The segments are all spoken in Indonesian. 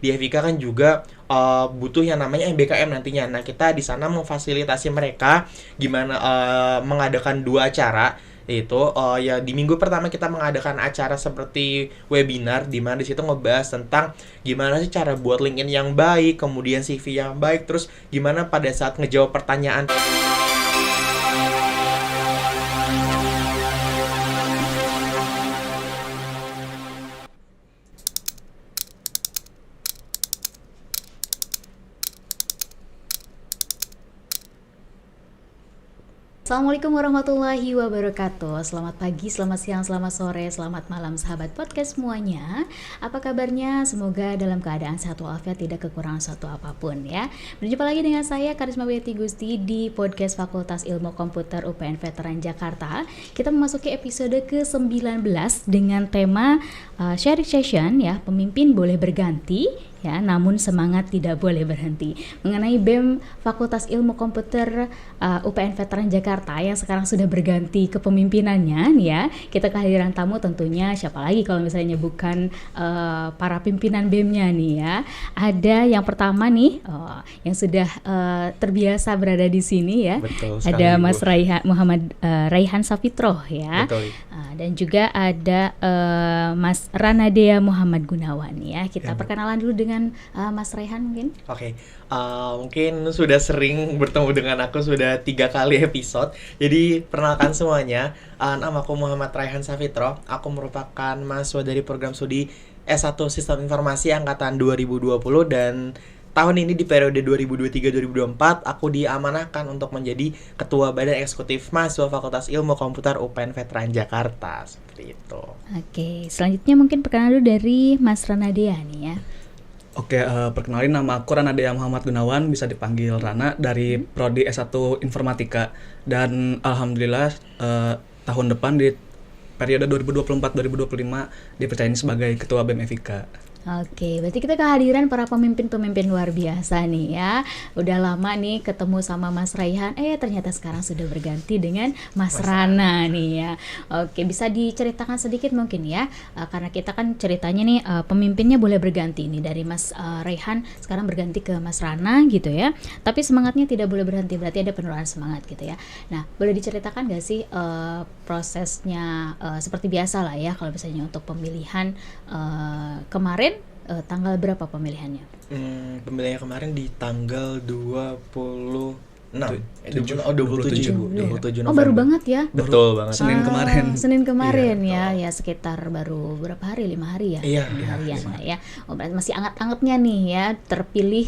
di FIK kan juga butuh yang namanya MBKM nantinya. Nah, kita di sana memfasilitasi mereka gimana mengadakan 2 acara, yaitu ya di minggu pertama kita mengadakan acara seperti webinar di mana di situ ngebahas tentang gimana sih cara buat LinkedIn yang baik, kemudian CV yang baik, terus gimana pada saat ngejawab pertanyaan. Assalamualaikum warahmatullahi wabarakatuh. Selamat pagi, selamat siang, selamat sore, selamat malam sahabat podcast semuanya. Apa kabarnya? Semoga dalam keadaan sehat walafiat, tidak kekurangan suatu apapun ya. Berjumpa lagi dengan saya Karisma Wiyati Gusti di podcast Fakultas Ilmu Komputer UPN Veteran Jakarta. Kita memasuki episode ke-19 dengan tema sharing session ya, pemimpin boleh berganti ya, namun semangat tidak boleh berhenti, mengenai BEM Fakultas Ilmu Komputer UPN Veteran Jakarta yang sekarang sudah berganti kepemimpinannya nih ya. Kita kehadiran tamu tentunya siapa lagi kalau misalnya bukan para pimpinan BEM-nya nih ya. Ada yang pertama nih yang sudah terbiasa berada di sini ya. Betul sekali, ada Bu. Mas Muhammad Raihan Safitro ya. Betul. Dan juga ada Mas Ranadea Muhammad Gunawan ya. Kita perkenalan dulu dengan Mas Raihan mungkin. Oke, mungkin sudah sering bertemu dengan aku, sudah 3 kali episode. Jadi perkenalkan semuanya, nama aku Muhammad Raihan Safitro. Aku merupakan mahasiswa dari program studi S1 Sistem Informasi angkatan 2020 dan tahun ini di periode 2023-2024 aku diamanahkan untuk menjadi Ketua Badan Eksekutif Mahasiswa Fakultas Ilmu Komputer UPN Veteran Jakarta. Seperti itu. Oke, selanjutnya mungkin perkenalan dulu dari Mas Ranadea nih ya. Oke, perkenalin nama aku Ranadea Muhammad Gunawan, bisa dipanggil Rana, dari Prodi S1 Informatika. Dan alhamdulillah tahun depan di periode 2024-2025 dipercaya sebagai Ketua BEM FIK. Oke, berarti kita kehadiran para pemimpin-pemimpin luar biasa nih ya. Udah lama nih ketemu sama Mas Raihan, ternyata sekarang sudah berganti dengan Mas Rana nih ya. Oke, bisa diceritakan sedikit mungkin ya, karena kita kan ceritanya nih pemimpinnya boleh berganti nih, dari Mas Raihan sekarang berganti ke Mas Rana gitu ya. Tapi semangatnya tidak boleh berhenti, berarti ada penurunan semangat gitu ya. Nah, boleh diceritakan gak sih prosesnya seperti biasa lah ya, kalau misalnya untuk pemilihan kemarin tanggal berapa pemilihannya? Pemilihannya kemarin di tanggal 27 27 November. Baru banget ya? Betul banget. Senin kemarin. Senin kemarin Iya, ya sekitar baru berapa hari? 5 hari ya? Iya, 5 harian lah ya. Berarti masih anget-angetnya nih ya, terpilih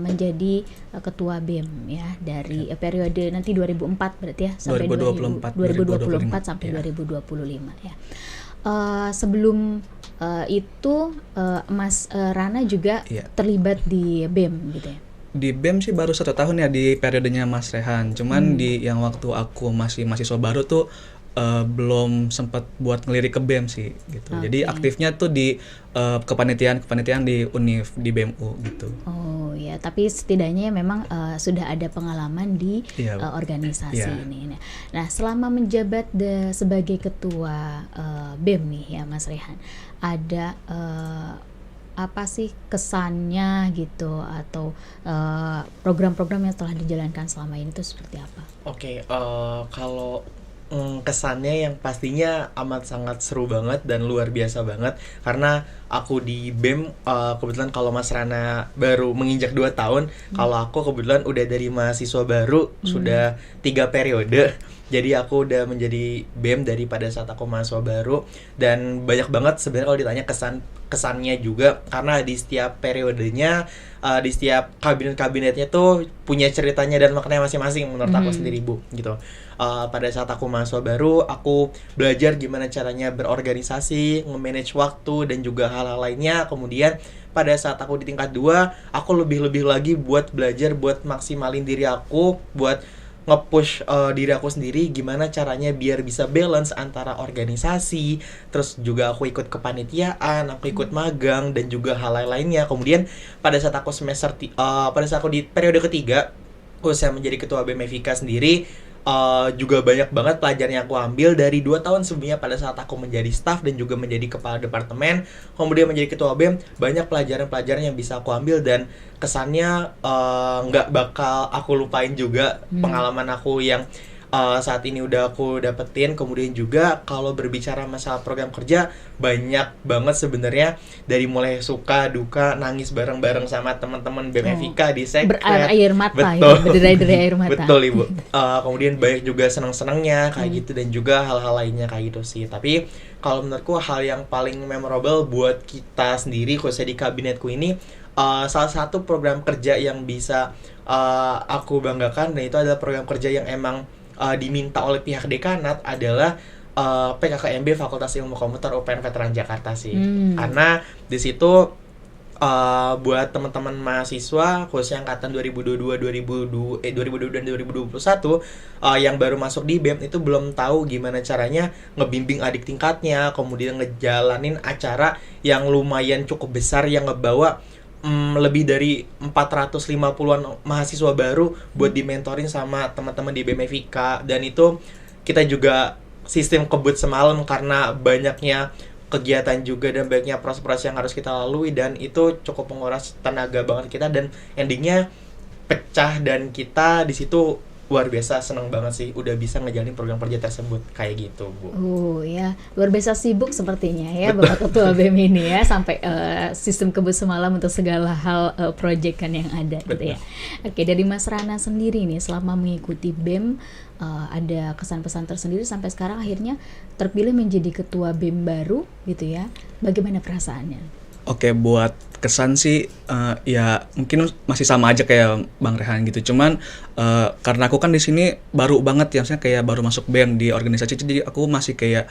menjadi ketua BEM ya dari periode nanti 2004 berarti ya sampai 2024 sampai 2025 ya. Sebelum itu Mas Rana juga terlibat di BEM gitu ya? Di BEM sih baru 1 tahun ya di periodenya Mas Rehan. Cuman di yang waktu aku masih mahasiswa baru tuh belum sempat buat ngelirik ke BEM sih gitu. Jadi aktifnya tuh di kepanitiaan di UNIF, di BEMU gitu. Oh ya, tapi setidaknya memang sudah ada pengalaman di organisasi ini. Nah, selama menjabat sebagai ketua BEM nih ya Mas Rehan, ada apa sih kesannya gitu, atau program-program yang telah dijalankan selama ini itu seperti apa? Oke, kalau kesannya yang pastinya amat sangat seru banget dan luar biasa banget, karena aku di BEM kebetulan kalau Mas Rana baru menginjak 2 tahun, kalau aku kebetulan udah dari mahasiswa baru sudah 3 periode. Jadi aku udah menjadi BEM daripada saat aku mahasiswa baru, dan banyak banget sebenarnya kalau ditanya kesannya juga, karena di setiap periodenya, di setiap kabinetnya tuh punya ceritanya dan maknanya masing-masing menurut aku sendiri, Bu, gitu. Pada saat aku mahasiswa baru, aku belajar gimana caranya berorganisasi, nge-manage waktu dan juga hal-hal lainnya. Kemudian pada saat aku di tingkat 2, aku lebih lagi buat belajar, buat maksimalin diri aku, buat nge-push diri aku sendiri gimana caranya biar bisa balance antara organisasi, terus juga aku ikut kepanitiaan, aku ikut magang dan juga hal lainnya. Kemudian pada saat aku pada saat aku di periode ketiga, saya menjadi ketua BEM FIK sendiri, juga banyak banget pelajaran yang aku ambil dari 2 tahun sebelumnya pada saat aku menjadi staff dan juga menjadi kepala departemen, kemudian menjadi ketua BEM. Banyak pelajaran-pelajaran yang bisa aku ambil dan kesannya nggak bakal aku lupain juga pengalaman aku yang saat ini udah aku dapetin. Kemudian juga kalau berbicara masalah program kerja, banyak banget sebenarnya, dari mulai suka duka, nangis bareng-bareng sama teman-teman BMFIK di sekret, Berair mata betul. ya, berderai-derai air mata. Betul Ibu. Kemudian banyak juga senang-senangnya kayak gitu, dan juga hal-hal lainnya kayak gitu sih. Tapi kalau menurutku hal yang paling memorable buat kita sendiri khususnya di kabinetku ini, salah satu program kerja yang bisa aku banggakan, dan itu adalah program kerja yang emang diminta oleh pihak dekanat, adalah PKKMB Fakultas Ilmu Komputer UPN Veteran Jakarta sih. Karena di situ buat teman-teman mahasiswa khususnya angkatan 2022 dan 2021 yang baru masuk di BEM itu belum tahu gimana caranya ngebimbing adik tingkatnya, kemudian ngejalanin acara yang lumayan cukup besar yang ngebawa lebih dari 450-an mahasiswa baru buat dimentorin sama teman-teman di BMFIK. Dan itu kita juga sistem kebut semalam karena banyaknya kegiatan juga dan banyaknya proses-proses yang harus kita lalui, dan itu cukup menguras tenaga banget kita, dan endingnya pecah. Dan kita di situ luar biasa seneng banget sih udah bisa ngejalanin program kerja tersebut kayak gitu, Bu. Ya, luar biasa sibuk sepertinya ya Bapak Ketua BEM ini ya, sampai sistem kebut semalam untuk segala hal proyekan yang ada gitu ya. Oke, dari Mas Rana sendiri nih selama mengikuti BEM, ada kesan-pesan tersendiri sampai sekarang akhirnya terpilih menjadi ketua BEM baru gitu ya. Bagaimana perasaannya? Oke, buat kesan sih ya mungkin masih sama aja kayak Bang Rehan gitu. Cuman karena aku kan di sini baru banget ya, maksudnya kayak baru masuk BEM di organisasi, jadi aku masih kayak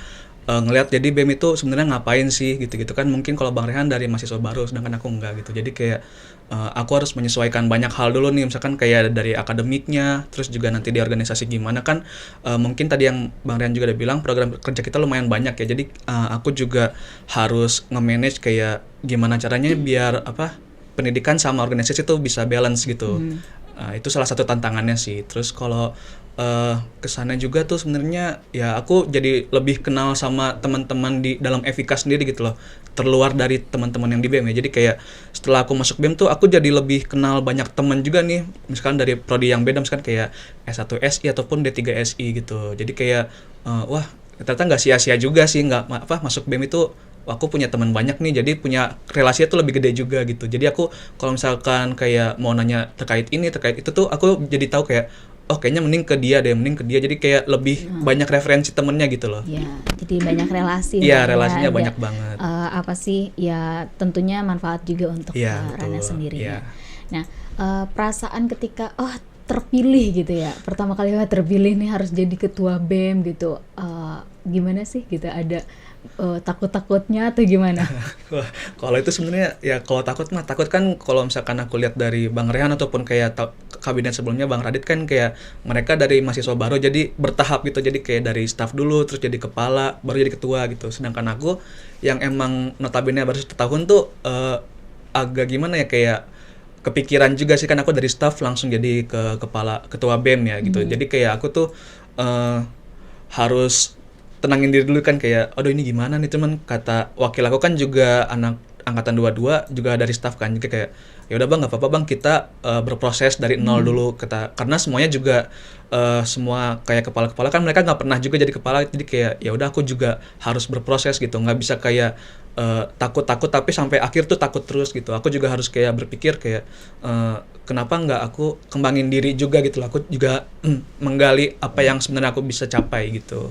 ngelihat jadi BEM itu sebenarnya ngapain sih gitu-gitu kan. Mungkin kalau Bang Rehan dari mahasiswa baru, sedangkan aku enggak gitu. Jadi kayak aku harus menyesuaikan banyak hal dulu nih, misalkan kayak dari akademiknya, terus juga nanti di organisasi gimana kan. Mungkin tadi yang Bang Rehan juga udah bilang program kerja kita lumayan banyak ya. Jadi aku juga harus nge-manage kayak gimana caranya biar pendidikan sama organisasi itu bisa balance gitu. Itu salah satu tantangannya sih. Terus kalau kesannya juga tuh sebenarnya ya aku jadi lebih kenal sama teman-teman di dalam FIK sendiri gitu loh, terluar dari teman-teman yang di BEM ya. Jadi kayak setelah aku masuk BEM tuh aku jadi lebih kenal banyak teman juga nih, misalkan dari prodi yang beda, misalkan kayak S1 SI ataupun D3 SI gitu. Jadi kayak wah ternyata nggak sia-sia juga sih, nggak masuk BEM itu aku punya teman banyak nih, jadi punya relasinya tuh lebih gede juga gitu. Jadi aku kalau misalkan kayak mau nanya terkait ini terkait itu tuh aku jadi tahu kayak oh kayaknya mending ke dia deh, jadi kayak lebih banyak referensi temennya gitu loh. Ya, jadi banyak relasi. Iya, relasinya banyak banget. Apa sih ya, tentunya manfaat juga untuk Rana sendiri. Ya. Nah, perasaan ketika terpilih gitu ya, pertama kali terpilih nih harus jadi ketua BEM gitu, gimana sih gitu, ada takut-takutnya atau gimana? Wah, kalau itu sebenarnya ya kalau takut kan kalau misalkan aku lihat dari Bang Rehan ataupun kayak kabinet sebelumnya Bang Radit kan kayak mereka dari mahasiswa baru jadi bertahap gitu, jadi kayak dari staff dulu terus jadi kepala baru jadi ketua gitu. Sedangkan aku yang emang notabene baru 1 tahun tuh agak gimana ya, kayak kepikiran juga sih, kan aku dari staff langsung jadi ketua BEM ya gitu. Jadi kayak aku tuh harus tenangin diri dulu kan, kayak aduh ini gimana nih teman, kata wakil aku kan juga anak angkatan 22 juga dari staff kan, jadi kayak ya udah Bang nggak apa-apa Bang, kita berproses dari nol dulu, karena semuanya juga semua kayak kepala-kepala kan mereka nggak pernah juga jadi kepala, jadi kayak ya udah aku juga harus berproses gitu, nggak bisa kayak takut tapi sampai akhir tuh takut terus gitu. Aku juga harus kayak berpikir kayak kenapa nggak aku kembangin diri juga gitu, aku juga menggali apa yang sebenarnya aku bisa capai gitu.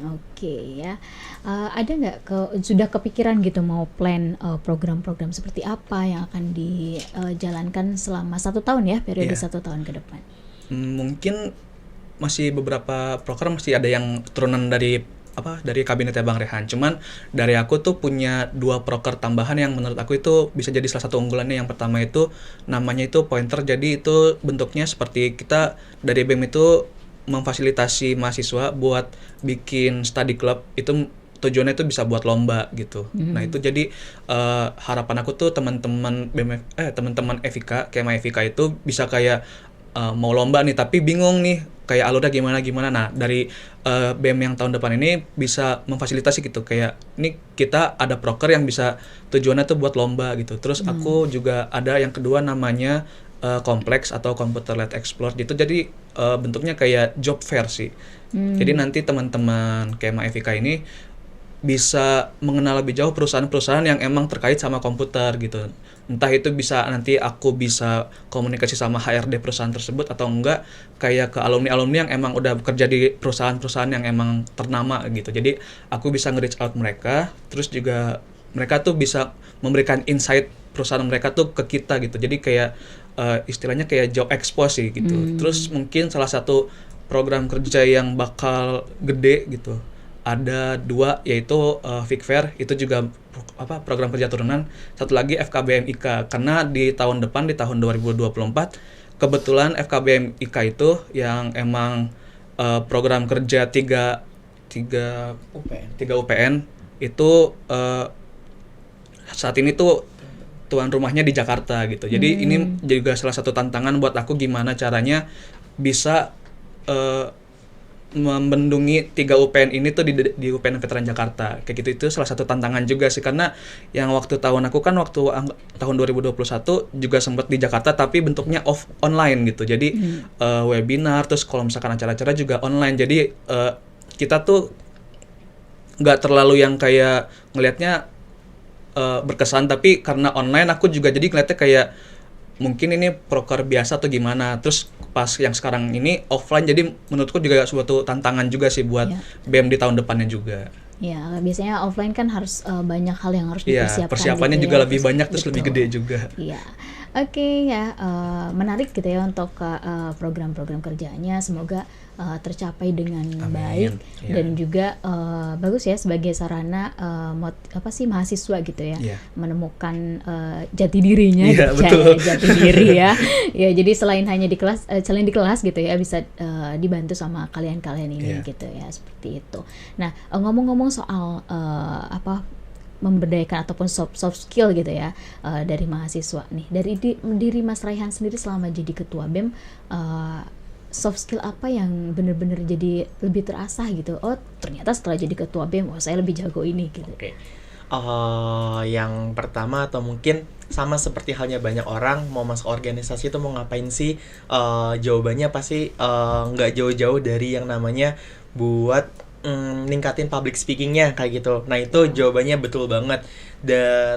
Oke ya. Ada nggak sudah kepikiran gitu mau plan program-program seperti apa yang akan dijalankan selama 1 tahun ya, periode 1 tahun ke depan? Mungkin masih beberapa program masih ada yang turunan dari kabinetnya Bang Rehan. Cuman dari aku tuh punya 2 proker tambahan yang menurut aku itu bisa jadi salah satu unggulannya. Yang pertama itu namanya itu Pointer. Jadi itu bentuknya seperti kita dari BEM itu memfasilitasi mahasiswa buat bikin study club, itu tujuannya itu bisa buat lomba gitu. Nah itu jadi harapan aku tuh teman-teman FIK, KMA FIK itu bisa kayak mau lomba nih tapi bingung nih kayak alurnya gimana. Nah, dari BEM yang tahun depan ini bisa memfasilitasi gitu. Kayak ini kita ada proker yang bisa tujuannya tuh buat lomba gitu. Terus aku juga ada yang kedua namanya kompleks atau computer led explore gitu. Jadi bentuknya kayak job fair sih. Jadi nanti teman-teman KMA FIK ini bisa mengenal lebih jauh perusahaan-perusahaan yang emang terkait sama komputer gitu. Entah itu bisa nanti aku bisa komunikasi sama HRD perusahaan tersebut atau enggak kayak ke alumni-alumni yang emang udah bekerja di perusahaan-perusahaan yang emang ternama gitu. Jadi aku bisa nge-reach out mereka, terus juga mereka tuh bisa memberikan insight perusahaan mereka tuh ke kita gitu. Jadi kayak istilahnya kayak job expose sih gitu. Terus mungkin salah satu program kerja yang bakal gede gitu. Ada 2 yaitu Fikfair itu juga program kerja turunan, satu lagi FKBM IK karena di tahun depan di tahun 2024 kebetulan FKBM IK itu yang emang program kerja 3 UPN itu saat ini tuh tuan rumahnya di Jakarta gitu. Jadi ini juga salah satu tantangan buat aku gimana caranya bisa membendungi 3 UPN ini tuh di UPN Veteran Jakarta. Kayak gitu, itu salah satu tantangan juga sih karena yang waktu tahun 2021 juga sempat di Jakarta tapi bentuknya online gitu. Jadi webinar, terus kalau misalkan acara-acara juga online. Jadi kita tuh nggak terlalu yang kayak ngelihatnya berkesan, tapi karena online aku juga jadi ngeliatnya kayak mungkin ini proker biasa atau gimana. Terus pas yang sekarang ini offline, jadi menurutku juga suatu tantangan juga sih buat BEM di tahun depannya juga. Ya, biasanya offline kan harus banyak hal yang harus dipersiapkan. Persiapannya gitu juga ya, lebih banyak terus betul. lebih gede juga. Iya. Oke ya, menarik gitu ya untuk program-program kerjanya, semoga tercapai dengan baik. Dan juga bagus ya sebagai sarana mahasiswa gitu ya, menemukan jati dirinya, jati diri ya. Ya, jadi selain hanya di kelas gitu ya, bisa dibantu sama kalian-kalian ini gitu ya, seperti itu. Nah, ngomong-ngomong soal memberdayakan ataupun soft skill gitu ya, dari mahasiswa nih, dari diri Mas Raihan sendiri selama jadi ketua BEM, soft skill apa yang benar-benar jadi lebih terasah gitu? Oh, ternyata setelah jadi ketua BEM, saya lebih jago ini gitu. Oke. Yang pertama atau mungkin sama seperti halnya banyak orang mau masuk organisasi itu mau ngapain sih? Jawabannya pasti nggak jauh-jauh dari yang namanya buat ningkatin public speakingnya kayak gitu. Nah, itu jawabannya betul banget.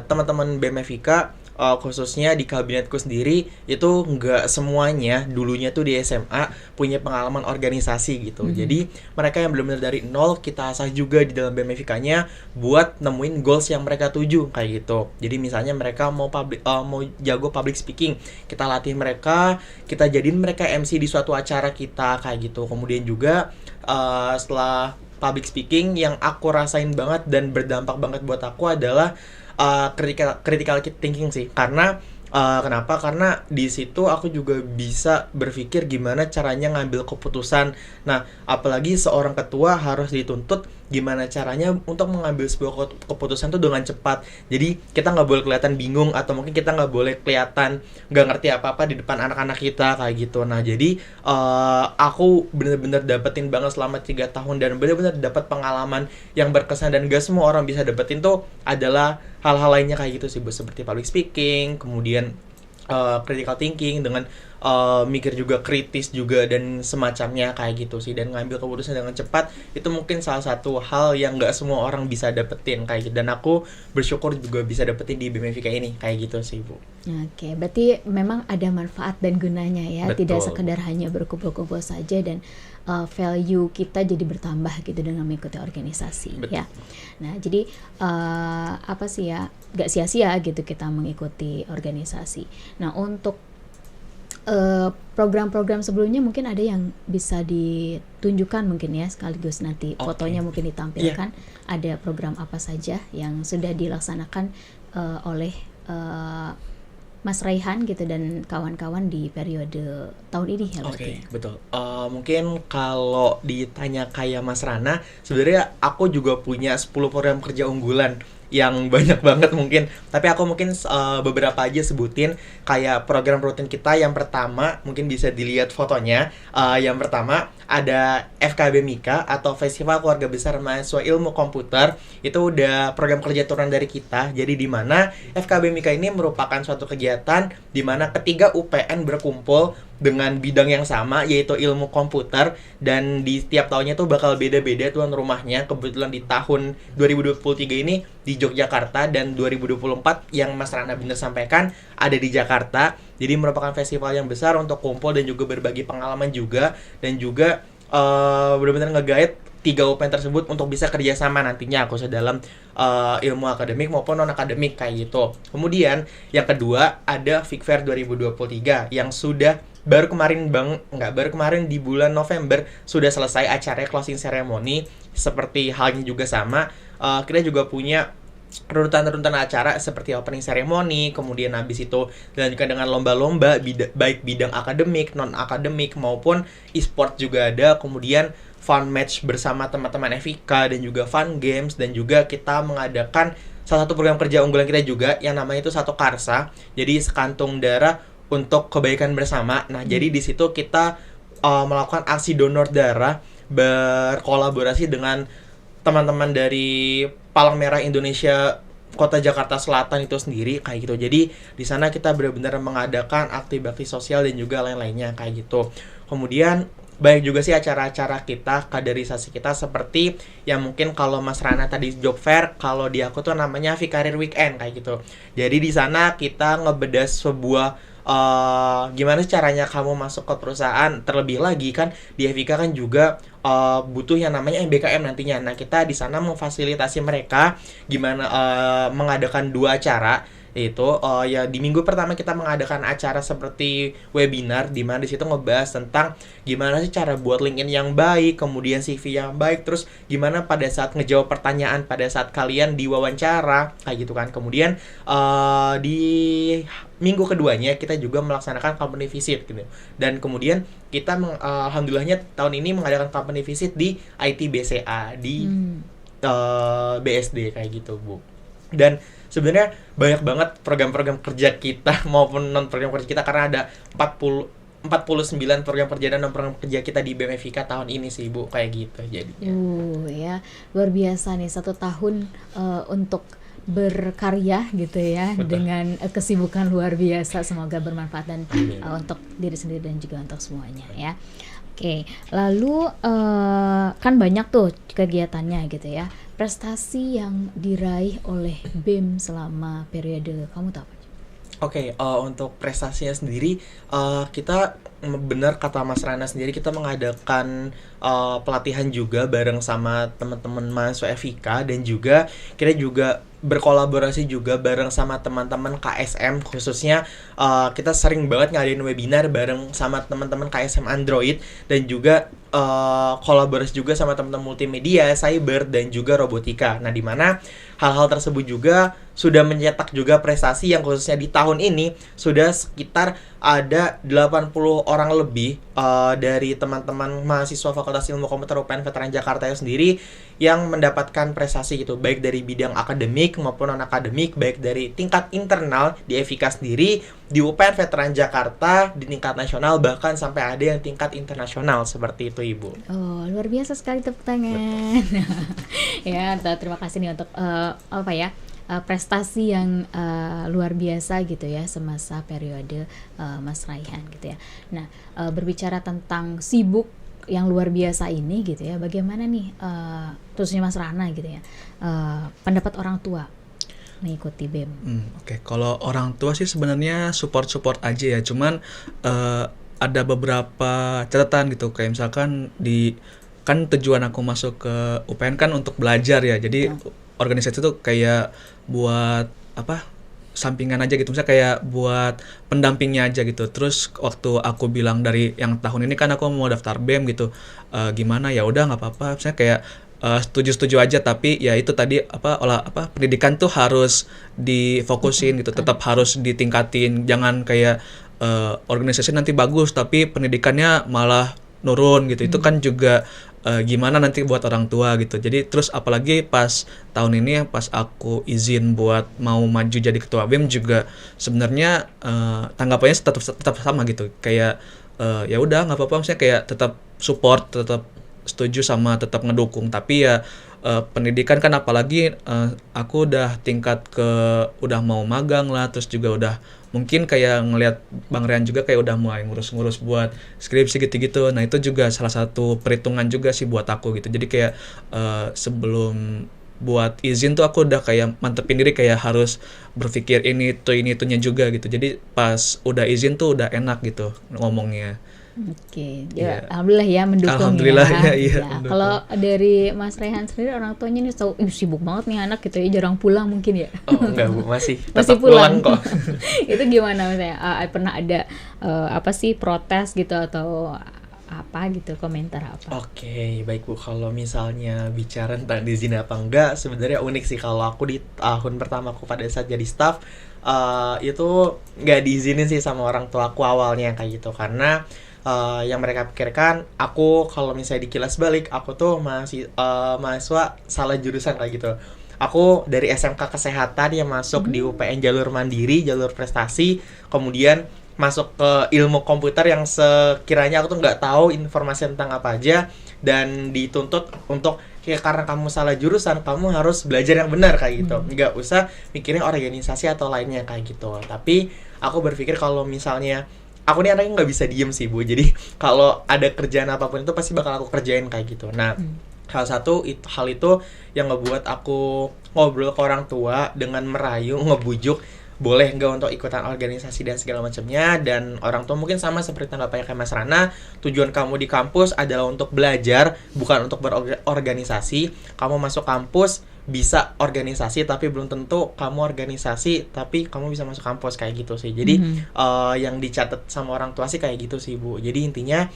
Teman-teman BEM FIK khususnya di kabinetku sendiri itu nggak semuanya dulunya tuh di SMA punya pengalaman organisasi gitu. Jadi mereka yang benar-benar dari nol kita asah juga di dalam BEM FIK-nya buat nemuin goals yang mereka tuju kayak gitu. Jadi misalnya mereka mau jago public speaking, kita latih mereka, kita jadiin mereka MC di suatu acara kita kayak gitu. Kemudian juga setelah public speaking yang aku rasain banget dan berdampak banget buat aku adalah critical thinking sih. Karena kenapa? Karena di situ aku juga bisa berpikir gimana caranya ngambil keputusan. Nah, apalagi seorang ketua harus dituntut gimana caranya untuk mengambil sebuah keputusan tuh dengan cepat. Jadi kita nggak boleh kelihatan bingung atau mungkin kita nggak boleh kelihatan nggak ngerti apa-apa di depan anak-anak kita kayak gitu. Nah, jadi aku bener-bener dapetin banget selama 3 tahun dan bener-bener dapat pengalaman yang berkesan dan gak semua orang bisa dapetin tuh adalah hal-hal lainnya kayak gitu sih, seperti public speaking, kemudian critical thinking dengan mikir juga kritis juga dan semacamnya kayak gitu sih, dan ngambil keputusan dengan cepat itu mungkin salah satu hal yang nggak semua orang bisa dapetin kayak gitu, dan aku bersyukur juga bisa dapetin di BEM FIK ini kayak gitu sih, Bu. Oke, berarti memang ada manfaat dan gunanya ya. Betul. Tidak sekedar hanya berkumpul-kumpul saja dan value kita jadi bertambah gitu dengan mengikuti organisasi. Betul. Ya. Nah, jadi gak sia-sia gitu kita mengikuti organisasi. Nah, untuk program-program sebelumnya mungkin ada yang bisa ditunjukkan mungkin ya, sekaligus nanti fotonya mungkin ditampilkan. Ada program apa saja yang sudah dilaksanakan oleh Mas Raihan gitu dan kawan-kawan di periode tahun ini ya. Betul. Mungkin kalau ditanya kayak Mas Rana, sebenarnya aku juga punya 10 program kerja unggulan yang banyak banget mungkin. Tapi aku mungkin beberapa aja sebutin kayak program rutin kita. Yang pertama mungkin bisa dilihat fotonya. Yang pertama ada FKB Mika atau Festival Keluarga Besar Mahasiswa Ilmu Komputer. Itu udah program kerja turunan dari kita. Jadi di mana FKB Mika ini merupakan suatu kegiatan di mana ketiga UPN berkumpul dengan bidang yang sama, yaitu ilmu komputer, dan di setiap tahunnya tuh bakal beda-beda tuan rumahnya. Kebetulan di tahun 2023 ini di Yogyakarta, dan 2024 yang Mas Rana bener sampaikan ada di Jakarta. Jadi merupakan festival yang besar untuk kumpul dan juga berbagi pengalaman juga, dan juga benar-benar nge-guide 3 UPN tersebut untuk bisa kerjasama nantinya khususnya dalam ilmu akademik maupun non-akademik kayak gitu. Kemudian yang kedua ada Fig Fair 2023 yang sudah baru kemarin di bulan November sudah selesai acaranya, closing ceremony. Seperti halnya juga sama, kita juga punya runutan acara seperti opening ceremony, kemudian habis itu dilanjutkan dengan lomba-lomba baik bidang akademik, non-akademik maupun e-sport juga ada, kemudian fun match bersama teman-teman FIK dan juga fun games, dan juga kita mengadakan salah satu program kerja unggulan kita juga yang namanya itu Satu Karsa. Jadi sekantung darah untuk kebaikan bersama. Nah, jadi di situ kita melakukan aksi donor darah berkolaborasi dengan teman-teman dari Palang Merah Indonesia Kota Jakarta Selatan itu sendiri kayak gitu. Jadi di sana kita benar-benar mengadakan aktivitas sosial dan juga lain-lainnya kayak gitu. Kemudian banyak juga sih acara-acara kita, kaderisasi kita, seperti yang mungkin kalau Mas Rana tadi job fair, kalau di aku tuh namanya Vikarir Weekend kayak gitu. Jadi di sana kita ngebedah sebuah gimana caranya kamu masuk ke perusahaan. Terlebih lagi kan di FIK kan juga butuh yang namanya MBKM nantinya. Nah, kita di sana memfasilitasi mereka gimana mengadakan 2 acara. Itu ya di minggu pertama kita mengadakan acara seperti webinar di mana di situ ngebahas tentang gimana sih cara buat LinkedIn yang baik, kemudian CV yang baik, terus gimana pada saat ngejawab pertanyaan pada saat kalian diwawancara kayak gitu kan. Kemudian di minggu keduanya kita juga melaksanakan company visit gitu. Dan kemudian kita alhamdulillahnya tahun ini mengadakan company visit di IT BCA di BSD kayak gitu, Bu. Dan sebenarnya banyak banget program-program kerja kita maupun non program kerja kita, karena ada 49 program kerja dan non program kerja kita di BMFIK tahun ini sih, Bu, kayak gitu jadinya. Ya, luar biasa nih 1 tahun untuk berkarya gitu ya. Betul. Dengan kesibukan luar biasa, semoga bermanfaat dan untuk diri sendiri dan juga untuk semuanya ya. Oke, lalu kan banyak tuh kegiatannya gitu ya. Prestasi yang diraih oleh BEM selama periode kamu tahu apa? Oke, untuk prestasinya sendiri, kita benar kata Mas Rana sendiri, kita mengadakan pelatihan juga bareng sama teman-teman mahasiswa FIK, dan juga kita juga berkolaborasi juga bareng sama teman-teman KSM, khususnya kita sering banget ngadain webinar bareng sama teman-teman KSM Android, dan juga kolaborasi juga sama teman-teman multimedia, cyber, dan juga robotika. Nah, di mana hal-hal tersebut juga sudah mencetak juga prestasi yang khususnya di tahun ini sudah sekitar ada 80 orang lebih dari teman-teman mahasiswa Fakultas Ilmu Komputer UPN Veteran Jakarta itu sendiri yang mendapatkan prestasi gitu, baik dari bidang akademik maupun non-akademik, baik dari tingkat internal di FIK sendiri, di UPN Veteran Jakarta, di tingkat nasional, bahkan sampai ada yang tingkat internasional seperti itu, Ibu. Oh, luar biasa sekali, tepuk tangan. Ya, terima kasih nih untuk prestasi yang luar biasa gitu ya semasa periode Mas Raihan gitu ya. Nah, berbicara tentang sibuk yang luar biasa ini gitu ya, bagaimana nih khususnya Mas Rana gitu ya, pendapat orang tua mengikuti BEM? Oke. Kalau orang tua sih sebenarnya support aja ya, cuman ada beberapa catatan gitu, kayak misalkan kan tujuan aku masuk ke UPN kan untuk belajar ya, jadi organisasi itu kayak buat sampingan aja gitu, misalnya kayak buat pendampingnya aja gitu. Terus waktu aku bilang dari yang tahun ini kan aku mau daftar BEM gitu, gimana, ya udah nggak apa-apa, misalnya kayak setuju aja, tapi ya itu tadi pendidikan tuh harus difokusin gitu, tetap harus ditingkatin, jangan kayak organisasi nanti bagus tapi pendidikannya malah nurun gitu. Itu kan juga gimana nanti buat orang tua gitu. Jadi terus apalagi pas tahun ini pas aku izin buat mau maju jadi ketua BEM juga sebenarnya tanggapannya tetap sama gitu. Kayak ya udah nggak apa-apa, maksudnya kayak tetap support, tetap setuju sama tetap ngedukung. Tapi ya pendidikan kan apalagi aku udah tingkat udah mau magang lah, terus juga udah mungkin kayak ngelihat Bang Rian juga kayak udah mulai ngurus-ngurus buat skripsi gitu-gitu. Nah itu juga salah satu perhitungan juga sih buat aku gitu. Jadi kayak sebelum buat izin tuh aku udah kayak mantepin diri kayak harus berpikir ini itunya juga gitu. Jadi pas udah izin tuh udah enak gitu ngomongnya. Oke, Iya. ya, alhamdulillah ya mendukung Alhamdulillah ya. ya, Ya, mendukung. kalau dari Mas Rehan sendiri orang tuanya nih tahu, sibuk banget nih anak gitu ya, jarang pulang mungkin ya. Oh enggak Bu, masih Masih tetap pulang kok. Itu gimana misalnya? Pernah ada apa sih protes gitu atau apa gitu, komentar apa? Oke, baik Bu. Kalau misalnya bicara tentang diizin apa enggak, sebenarnya unik sih. Kalau aku di tahun pertama aku pada saat jadi staff, itu nggak diizinin sih sama orang tua aku awalnya kayak gitu. Karena yang mereka pikirkan, aku kalau misalnya dikilas balik, aku tuh masih mahasiswa salah jurusan kayak gitu. Aku dari SMK Kesehatan yang masuk di UPN jalur mandiri, jalur prestasi, kemudian masuk ke ilmu komputer yang sekiranya aku tuh nggak tahu informasi tentang apa aja, dan dituntut untuk kayak karena kamu salah jurusan kamu harus belajar yang benar kayak gitu, nggak usah mikirin organisasi atau lainnya kayak gitu. Tapi aku berpikir kalau misalnya aku nih anaknya nggak bisa diem sih Bu, jadi kalau ada kerjaan apapun itu pasti bakal aku kerjain kayak gitu. Nah salah satu hal itu yang ngebuat aku ngobrol ke orang tua dengan merayu, ngebujuk boleh nggak untuk ikutan organisasi dan segala macamnya. Dan orang tua mungkin sama seperti tanggapannya kayak Mas Rana, tujuan kamu di kampus adalah untuk belajar, bukan untuk berorganisasi. Kamu masuk kampus bisa organisasi tapi belum tentu kamu organisasi tapi kamu bisa masuk kampus kayak gitu sih. Jadi yang dicatat sama orang tua sih kayak gitu sih Bu. Jadi intinya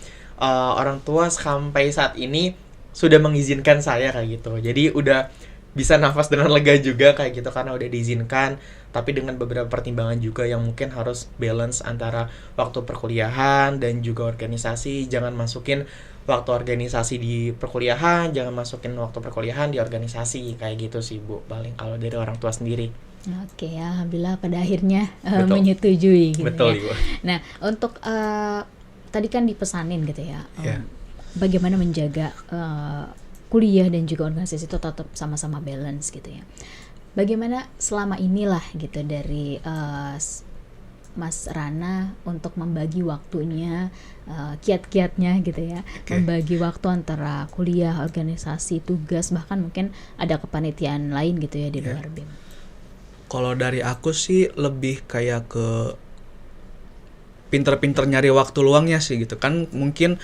orang tua sampai saat ini sudah mengizinkan saya kayak gitu. Jadi udah bisa nafas dengan lega juga kayak gitu karena udah diizinkan, tapi dengan beberapa pertimbangan juga yang mungkin harus balance antara waktu perkuliahan dan juga organisasi. Jangan masukin waktu organisasi di perkuliahan, jangan masukin waktu perkuliahan di organisasi kayak gitu sih Bu, paling kalau dari orang tua sendiri. Oke, alhamdulillah pada akhirnya Betul. menyetujui gitu Betul ya. Ibu. Nah, untuk tadi kan dipesanin gitu ya, Iya. bagaimana menjaga kuliah dan juga organisasi itu tetap sama-sama balance gitu ya. Bagaimana selama inilah gitu dari Mas Rana untuk membagi waktunya, kiat-kiatnya gitu ya, membagi waktu antara kuliah, organisasi, tugas, bahkan mungkin ada kepanitiaan lain gitu ya di luar BEM. Kalau dari aku sih lebih kayak ke pinter-pinter nyari waktu luangnya sih gitu kan. Mungkin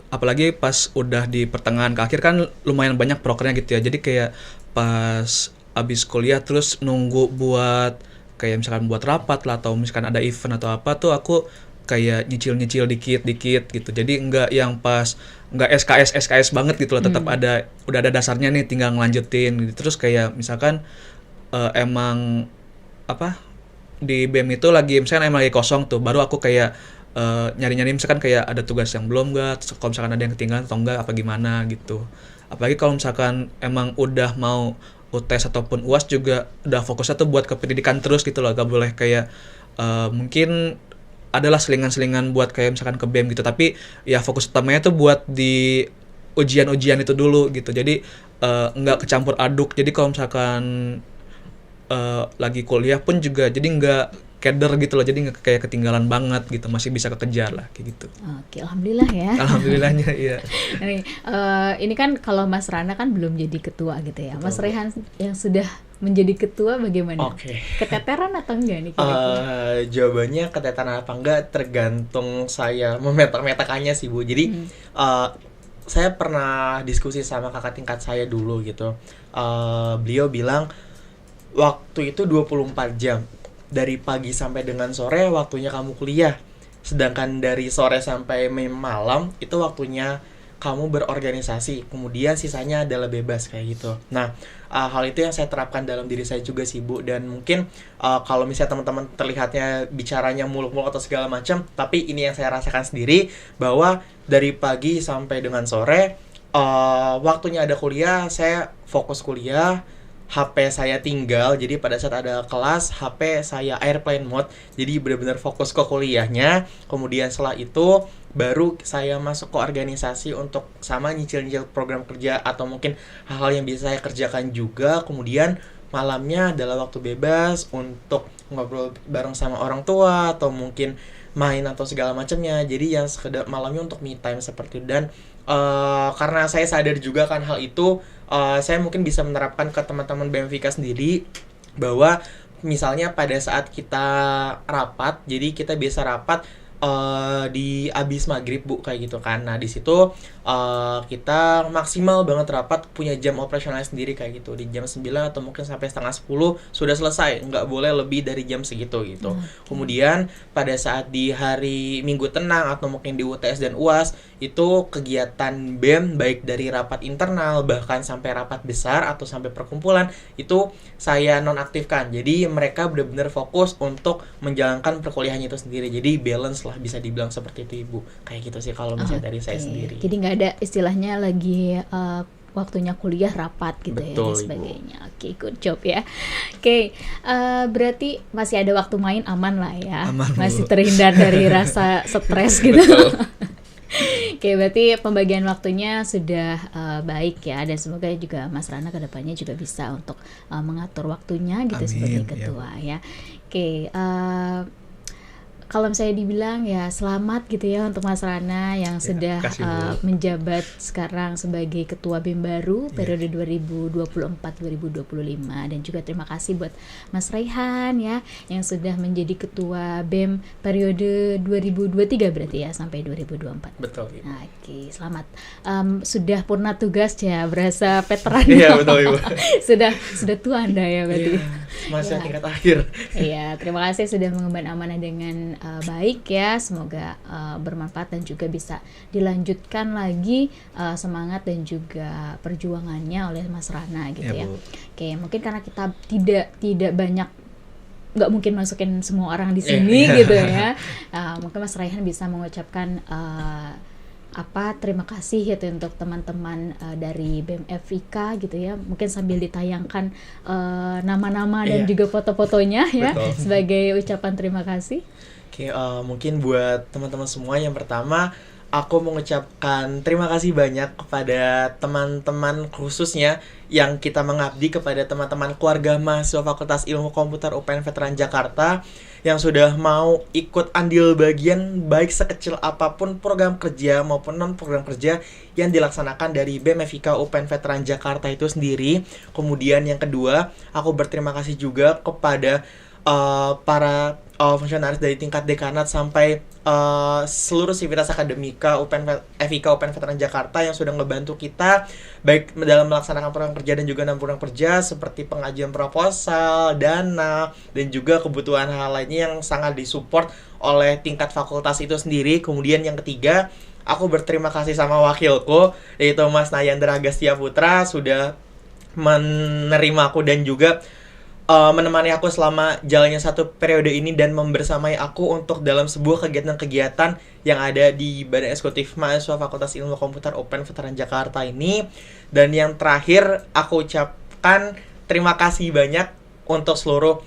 apalagi pas udah di pertengahan ke akhir kan lumayan banyak prokernya gitu ya. Jadi kayak pas abis kuliah terus nunggu buat kayak misalkan buat rapat lah atau misalkan ada event atau apa tuh aku kayak nyicil dikit gitu. Jadi nggak yang pas nggak SKS banget gitu loh, tetap udah ada dasarnya nih tinggal ngelanjutin gitu. Terus kayak misalkan emang apa di BEM itu emang lagi kosong tuh, baru aku kayak nyari-nyari misalkan kayak ada tugas yang belum nggak, kalau misalkan ada yang ketinggalan atau enggak apa gimana gitu. Apalagi kalau misalkan emang udah mau UTS ataupun UAS juga udah fokusnya tuh buat ke pendidikan terus gitu loh, gak boleh kayak mungkin adalah selingan-selingan buat kayak misalkan ke BEM gitu, tapi ya fokus utamanya tuh buat di ujian-ujian itu dulu gitu. Jadi nggak kecampur aduk, jadi kalau misalkan lagi kuliah pun juga jadi nggak keder gitu loh, jadi nggak kayak ketinggalan banget gitu, masih bisa kekejar lah kayak gitu. Oke, alhamdulillah ya. Alhamdulillahnya iya. Nih, ini kan kalau Mas Rana kan belum jadi ketua gitu ya. Mas Rehan yang sudah menjadi ketua bagaimana? Oke. Keteteran atau enggak nih kira-kira? Jawabannya keteteran apa enggak tergantung saya memetak-metakannya sih Bu. Jadi saya pernah diskusi sama kakak tingkat saya dulu gitu. Beliau bilang waktu itu 24 jam. Dari pagi sampai dengan sore waktunya kamu kuliah. Sedangkan dari sore sampai malam itu waktunya kamu berorganisasi, kemudian sisanya adalah bebas kayak gitu. Nah, hal itu yang saya terapkan dalam diri saya juga sih Bu, dan mungkin kalau misalnya teman-teman terlihatnya bicaranya muluk-muluk atau segala macam, tapi ini yang saya rasakan sendiri, bahwa dari pagi sampai dengan sore waktunya ada kuliah, saya fokus kuliah, HP saya tinggal, jadi pada saat ada kelas HP saya airplane mode, jadi benar-benar fokus ke kuliahnya. Kemudian setelah itu baru saya masuk ke organisasi untuk sama nyicil-nyicil program kerja atau mungkin hal-hal yang bisa saya kerjakan juga. Kemudian malamnya adalah waktu bebas untuk ngobrol bareng sama orang tua atau mungkin main atau segala macamnya. Jadi yang sekedar malamnya untuk me time seperti itu. Dan karena saya sadar juga kan hal itu, saya mungkin bisa menerapkan ke teman-teman BMFika sendiri, bahwa misalnya pada saat kita rapat, jadi kita biasa rapat di abis maghrib Bu, kayak gitu kan. Nah di situ kita maksimal banget rapat, punya jam operasional sendiri kayak gitu, di jam 9 atau mungkin sampai setengah 10 sudah selesai, nggak boleh lebih dari jam segitu gitu. Kemudian pada saat di hari minggu tenang atau mungkin di UTS dan UAS, itu kegiatan BEM baik dari rapat internal bahkan sampai rapat besar atau sampai perkumpulan itu saya nonaktifkan. Jadi mereka benar-benar fokus untuk menjalankan perkuliahannya itu sendiri. Jadi balance lah, bisa dibilang seperti itu Ibu. Kayak gitu sih kalau misalnya dari saya sendiri. Jadi nggak ada istilahnya lagi waktunya kuliah rapat gitu. Betul, ya dan sebagainya. Oke, good job ya. Oke, berarti masih ada waktu main, aman lah ya. Aman, masih Bu. terhindar dari rasa stres gitu. Oke, berarti pembagian waktunya sudah baik ya, dan semoga juga Mas Rana kedepannya juga bisa untuk mengatur waktunya gitu. Amin, sebagai ketua ya. Oke, kalau misalnya dibilang ya selamat gitu ya untuk Mas Rana yang sudah kasih, Bu. menjabat sekarang sebagai ketua BEM baru periode 2024-2025, dan juga terima kasih buat Mas Raihan ya yang sudah menjadi ketua BEM periode 2023 berarti ya sampai 2024. Betul Ibu. Nah, oke, selamat. Sudah purna tugas ya, berasa veteran. Iya betul Ibu. sudah tua Anda ya berarti. Masih Ya. tingkat akhir. Iya, terima kasih sudah mengemban amanah dengan baik ya. Semoga bermanfaat dan juga bisa dilanjutkan lagi semangat dan juga perjuangannya oleh Mas Rana gitu ya. Bu. Oke, mungkin karena kita tidak banyak, nggak mungkin masukin semua orang di sini gitu ya. Mungkin Mas Raihan bisa mengucapkan terima kasih gitu untuk teman-teman dari BMFika gitu ya, mungkin sambil ditayangkan nama-nama dan juga foto-fotonya ya. Betul. Sebagai ucapan terima kasih. Oke, mungkin buat teman-teman semua, yang pertama aku mengucapkan terima kasih banyak kepada teman-teman, khususnya yang kita mengabdi kepada teman-teman keluarga mahasiswa Fakultas Ilmu Komputer UPN Veteran Jakarta yang sudah mau ikut andil bagian baik sekecil apapun program kerja maupun non program kerja yang dilaksanakan dari BMFika UPN Veteran Jakarta itu sendiri. Kemudian yang kedua, aku berterima kasih juga kepada para fungsionaris dari tingkat dekanat sampai seluruh sivitas akademika FIK UPN Veteran Jakarta yang sudah ngebantu kita baik dalam melaksanakan program kerja dan juga non program kerja seperti pengajuan proposal, dana, dan juga kebutuhan hal lainnya yang sangat disupport oleh tingkat fakultas itu sendiri. Kemudian yang ketiga, aku berterima kasih sama wakilku yaitu Mas Nayandra Agastya Putra sudah menerima aku dan juga menemani aku selama jalannya satu periode ini dan membersamai aku untuk dalam sebuah kegiatan-kegiatan yang ada di Badan Eksekutif Mahasiswa Fakultas Ilmu Komputer UPN Veteran Jakarta ini. Dan yang terakhir, aku ucapkan terima kasih banyak untuk seluruh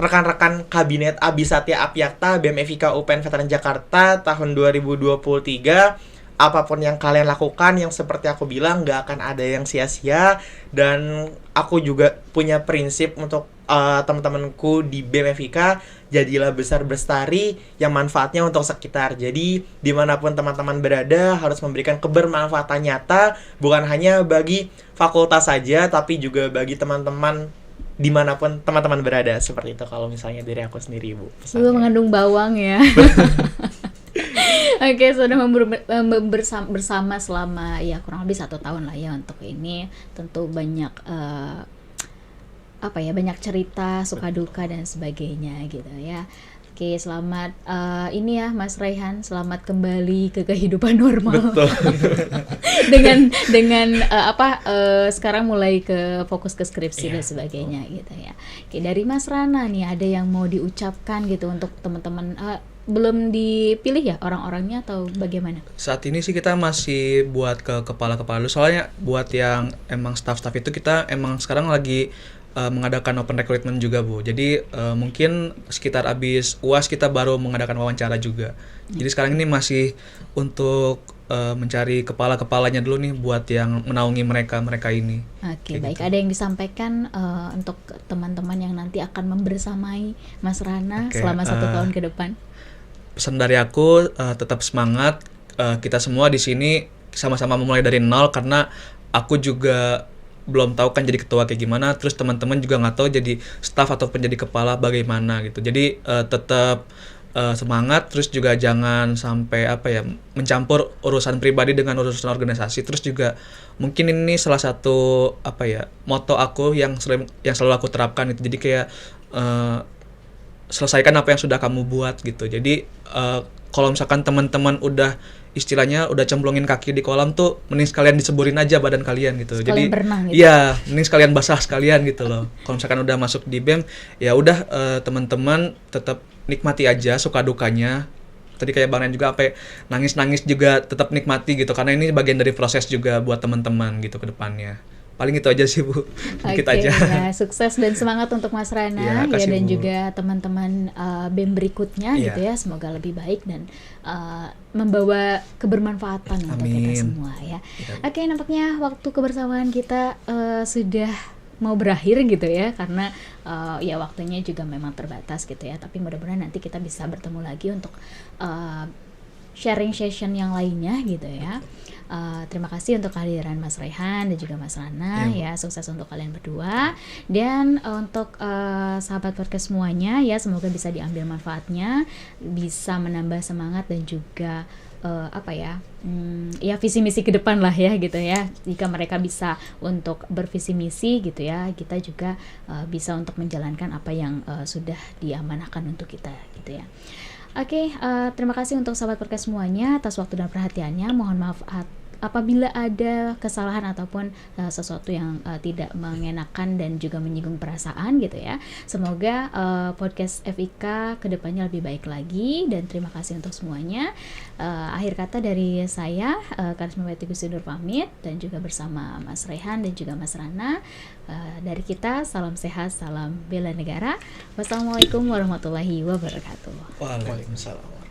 rekan-rekan kabinet Abisatya Apyakta BMFika UPN Veteran Jakarta tahun 2023. Apapun yang kalian lakukan, yang seperti aku bilang, gak akan ada yang sia-sia. Dan aku juga punya prinsip untuk teman-temanku di BMFika, jadilah besar bestari yang manfaatnya untuk sekitar. Jadi dimanapun teman-teman berada harus memberikan kebermanfaatan nyata, bukan hanya bagi fakultas saja, tapi juga bagi teman-teman dimanapun teman-teman berada. Seperti itu kalau misalnya dari aku sendiri, Bu. Itu mengandung bawang ya. Oke, sudah bersama selama ya kurang lebih 1 tahun lah ya untuk ini. Tentu banyak banyak cerita, suka duka dan sebagainya gitu ya. Oke, selamat ini ya Mas Raihan, selamat kembali ke kehidupan normal. Betul. dengan sekarang mulai ke fokus ke skripsi dan sebagainya gitu ya. Oke, dari Mas Rana nih ada yang mau diucapkan gitu untuk teman-teman belum dipilih ya orang-orangnya atau bagaimana? Saat ini sih kita masih buat ke kepala-kepala dulu, soalnya buat yang emang staff-staff itu kita emang sekarang lagi mengadakan open recruitment juga Bu. Jadi mungkin sekitar habis UAS kita baru mengadakan wawancara juga. Jadi sekarang ini masih untuk mencari kepala-kepalanya dulu nih buat yang menaungi mereka ini. Oke, Kayak baik. gitu. Ada yang disampaikan untuk teman-teman yang nanti akan membersamai Mas Rana Oke, selama 1 tahun ke depan? Pesan dari aku tetap semangat. Kita semua di sini sama-sama memulai dari nol, karena aku juga belum tahu kan jadi ketua kayak gimana, terus teman-teman juga nggak tahu jadi staff ataupun jadi kepala bagaimana gitu. Jadi tetap semangat, terus juga jangan sampai mencampur urusan pribadi dengan urusan organisasi. Terus juga mungkin ini salah satu moto aku yang selalu aku terapkan itu. Jadi kayak selesaikan apa yang sudah kamu buat gitu. Jadi kalau misalkan teman-teman udah istilahnya udah cemplungin kaki di kolam tuh, mending sekalian diseburin aja badan kalian gitu. Sekalian Jadi berenang gitu. iya, mending sekalian basah sekalian gitu loh. Kalau misalkan udah masuk di BEM, ya udah teman-teman tetap nikmati aja suka dukanya. Tadi kayak Bang Ren juga nangis-nangis juga tetap nikmati gitu, karena ini bagian dari proses juga buat teman-teman gitu ke depannya. Paling itu aja sih Bu. Dikit Oke, aja. ya, sukses dan semangat untuk Mas Rana Ya, ya, kasih, dan Bu. juga teman-teman BEM berikutnya Iya. gitu ya. Semoga lebih baik dan membawa kebermanfaatan untuk kita Amin. semua ya. Iya. Oke, nampaknya waktu kebersamaan kita sudah mau berakhir gitu ya, karena ya waktunya juga memang terbatas gitu ya. Tapi mudah-mudahan nanti kita bisa bertemu lagi untuk sharing session yang lainnya gitu ya. Terima kasih untuk kehadiran Mas Raihan dan juga Mas Rana ya, sukses untuk kalian berdua dan untuk sahabat podcast semuanya ya, semoga bisa diambil manfaatnya, bisa menambah semangat dan juga ya visi misi ke depan lah ya gitu ya. Jika mereka bisa untuk bervisi misi gitu ya, kita juga bisa untuk menjalankan apa yang sudah diamanahkan untuk kita gitu ya. Oke, terima kasih untuk sahabat podcast semuanya atas waktu dan perhatiannya. Mohon maaf apabila ada kesalahan ataupun sesuatu yang tidak mengenakan dan juga menyinggung perasaan gitu ya. Semoga podcast FIK kedepannya lebih baik lagi dan terima kasih untuk semuanya. Akhir kata dari saya, Karismawati Gusinur pamit dan juga bersama Mas Raihan dan juga Mas Rana. Dari kita, salam sehat, salam bela negara. Wassalamualaikum warahmatullahi wabarakatuh. Waalaikumsalam. Waalaikumsalam.